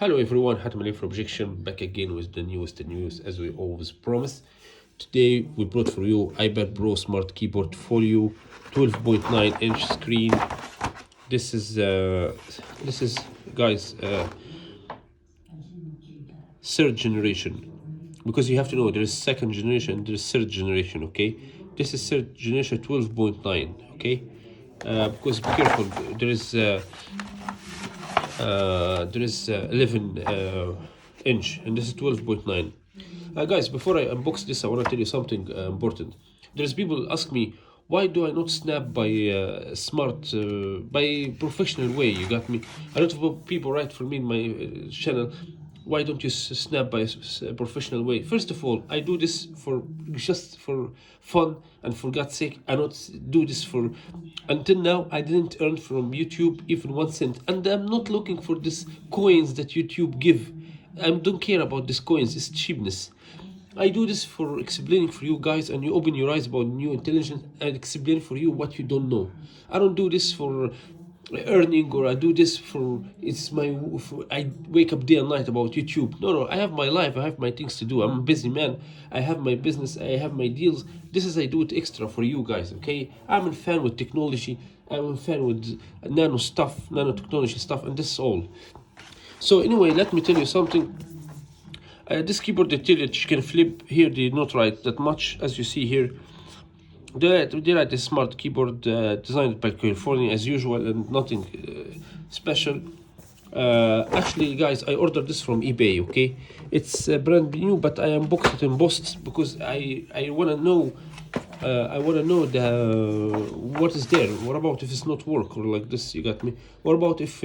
Hello everyone, Hatem for Objection, back again with the newest news as we always promise. Today we brought for you iPad Pro Smart Keyboard Folio, 12.9-inch screen. This is guys, third generation, because you have to know there is second generation, there is third generation. Okay, this is third generation 12.9. Okay, because be careful, there is 11 inch and this is 12.9. Guys, before I unbox this, I want to tell you something important. There's people ask me, why do I not snap by by professional way? You got me? A lot of people write for me in my channel, why don't you snap by a professional way? First of all, I do this just for fun, and for God's sake, I not do this for. Until now, I didn't earn from YouTube even 1 cent, and I'm not looking for these coins that YouTube give. I don't care about these coins. It's cheapness. I do this for explaining for you guys, and you open your eyes about new intelligence and explain for you what you don't know. I don't do this for earning, or I do this for I wake up day and night about YouTube. No, I have my life, I have my things to do. I'm a busy man. I have my business, I have my deals. This is I do it extra for you guys. Okay, I'm a fan with technology. I'm a fan with nanotechnology stuff, and this is all. So anyway, let me tell you something. This keyboard, they tell you that you can flip. Here they not write that much, as you see here. They write a smart keyboard designed by California as usual, and nothing special. Actually, guys, I ordered this from eBay. Okay, it's brand new, but I unboxed it embossed because I wanna know. What is there. What about if it's not work or like this? You got me. What about if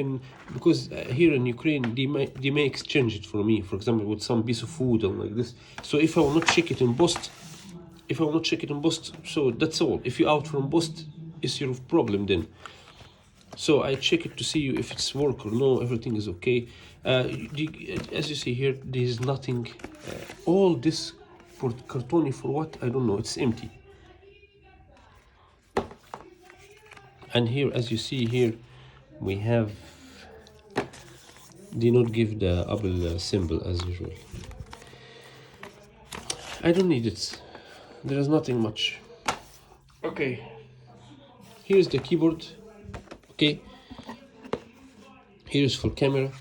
because here in Ukraine they may exchange it for me, for example, with some piece of food or like this. So if I will not check it embossed, so that's all. If you're out from embossed, it's your problem then. So I check it to see if it's work or no. Everything is okay. As you see here, there is nothing. All this for cartoni for what? I don't know. It's empty. And here, as you see here, we have. Do not give the Apple symbol as usual. I don't need it. There is nothing much. Okay. Here's the keyboard. Okay. Here's for camera.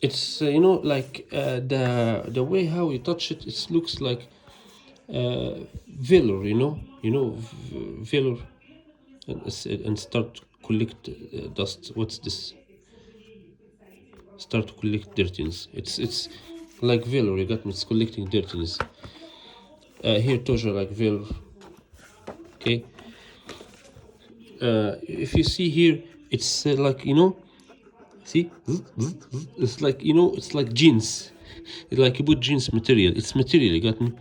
It's like the way how you touch it. It looks like velour. Velour. And start collect dust. What's this? Start to collect dirtiness. It's like velour. You got me. It's collecting dirtiness. Here тоже like velour. Okay. If you see here, it's like see, it's like it's like jeans. It's like you put jeans material. It's material. You got me.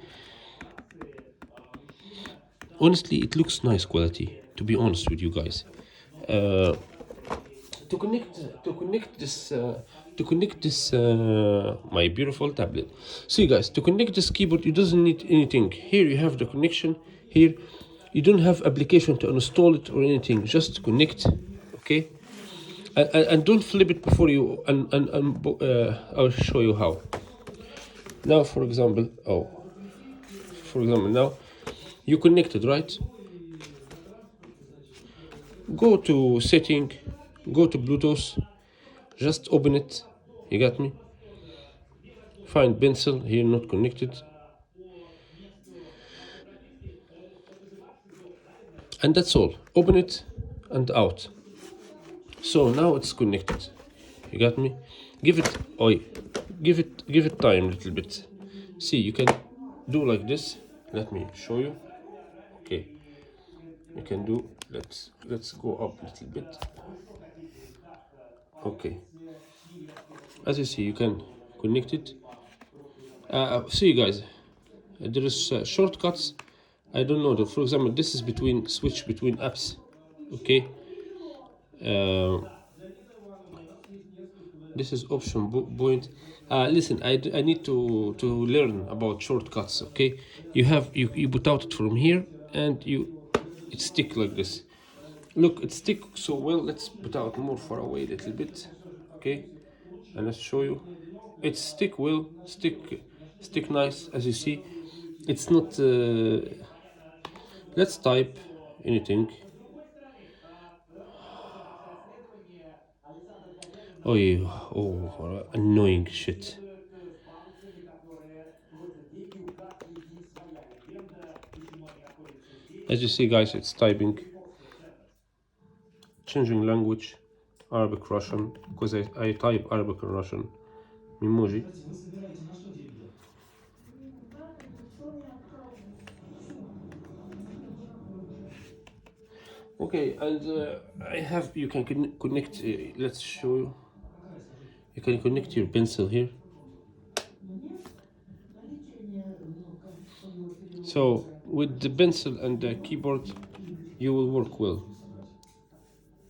Honestly, it looks nice quality. To be honest with you guys, to connect this my beautiful tablet. See guys, to connect this keyboard, it doesn't need anything. Here you have the connection. Here you don't have application to install it or anything. Just connect. Okay, and don't flip it before you I'll show you how. Now for example, now you connected, right? Go to setting, go to Bluetooth, just open it. You got me? Find pencil here, not connected, and that's all. Open it and out. So now it's connected. You got me? Give it time a little bit. See, you can do like this. Let me show you. Okay, you can do. Let's go up a little bit. Okay, as you see, you can connect it. See guys, there is shortcuts. I don't know. For example, this is switch between apps. Okay, this is option point. Listen, I need to learn about shortcuts. Okay, you put out it from here, and it stick like this. Look, it stick so well. Let's put out more far away a little bit. Okay, and let's show you. It's stick well, stick nice, as you see. It's not. Let's type anything. Oh yeah, oh, annoying shit. As you see, guys, it's typing, changing language, Arabic, Russian, because I type Arabic and Russian. Mimoji. Okay, and I have, you can connect, let's show you. You can connect your pencil here. So with the pencil and the keyboard, you will work well.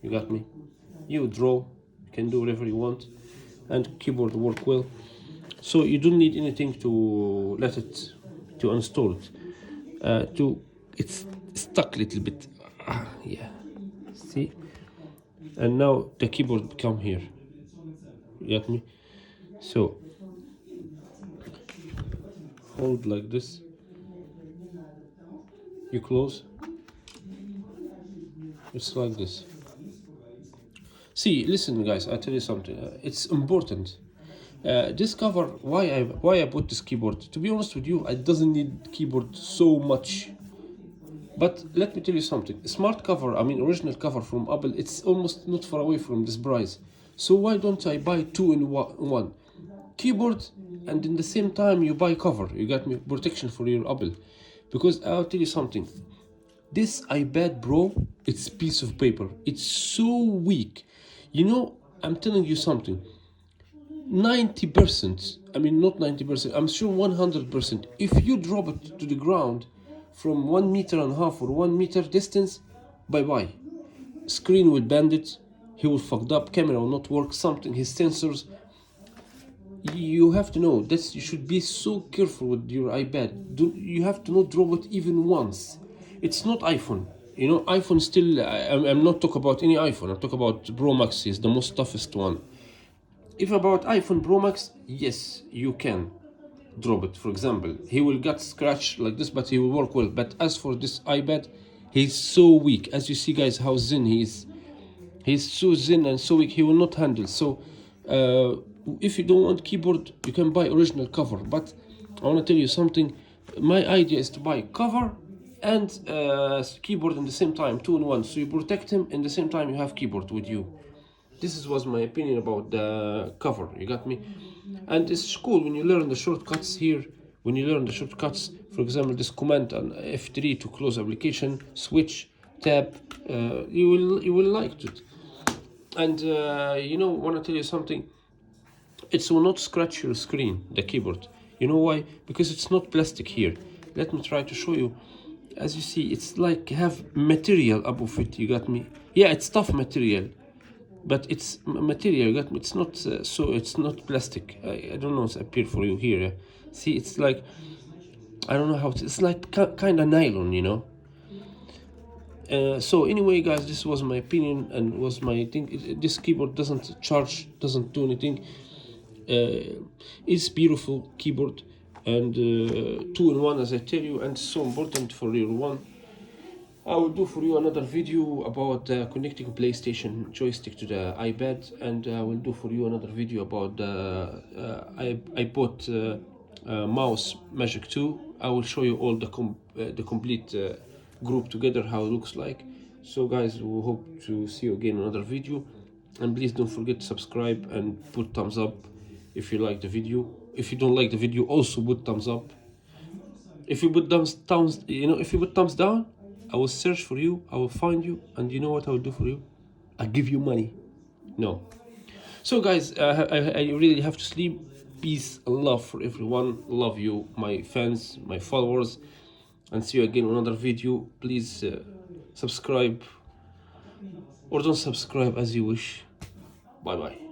You got me? You draw, you can do whatever you want, and keyboard work well. So you don't need anything to let it, to install it. It's stuck a little bit. Yeah, see? And now the keyboard become here. You got me? So hold like this. You close. It's like this. See, listen, guys. I tell you something. It's important. This cover. Why I put this keyboard? To be honest with you, it doesn't need keyboard so much. But let me tell you something. Smart cover. I mean, original cover from Apple. It's almost not far away from this price. So why don't I buy two in one? Keyboard, and in the same time you buy cover. You got me? Protection for your Apple. Because I'll tell you something. This iPad Pro, it's a piece of paper. It's so weak. You know, I'm telling you something. 90%, I mean not 90%, I'm sure 100%. If you drop it to the ground from 1.5 meters or 1 meter distance, bye-bye. Screen will bend it, he will fucked up, camera will not work, something, his sensors. You have to know that you should be so careful with your iPad. You have to not drop it even once. It's not iPhone. You know, iPhone still, I'm not talking about any iPhone. I'm talking about Pro Max is the most toughest one. If about iPhone Pro Max, yes, you can drop it. For example, he will get scratched like this, but he will work well. But as for this iPad, he's so weak. As you see, guys, how thin he is. He's so thin and so weak, he will not handle. So if you don't want keyboard, you can buy original cover. But I want to tell you something. My idea is to buy cover and keyboard in the same time, 2 in 1. So you protect him, in the same time you have keyboard with you. This was my opinion about the cover. You got me? And it's cool when you learn the shortcuts here. When you learn the shortcuts, for example, this command on F3 to close application, switch, tab, you will like it. And you know, want to tell you something. It will not scratch your screen, the keyboard. You know why? Because it's not plastic here. Let me try to show you. As you see, it's like have material above it. You got me? Yeah, it's tough material, but it's material. You got me? It's not so. It's not plastic. I don't know. It's appear for you here. See, it's like, I don't know how it's like kind of nylon, you know. So anyway, guys, this was my opinion and was my thing. This keyboard doesn't charge, doesn't do anything. It's beautiful keyboard, and 2 in 1, as I tell you, and so important for your one. I will do for you another video about connecting PlayStation joystick to the iPad, and I will do for you another video about I bought mouse Magic 2. I will show you all the complete group together, how it looks like. So guys, we hope to see you again in another video, and please don't forget to subscribe and put thumbs up if you like the video. If you don't like the video, also put thumbs up. If you put if you put thumbs down, I will search for you, I will find you, and you know what I will do for you? I'll give you money. No. So guys, I really have to sleep. Peace and love for everyone. Love you, my fans, my followers, and see you again in another video. Please subscribe or don't subscribe, as you wish. Bye bye.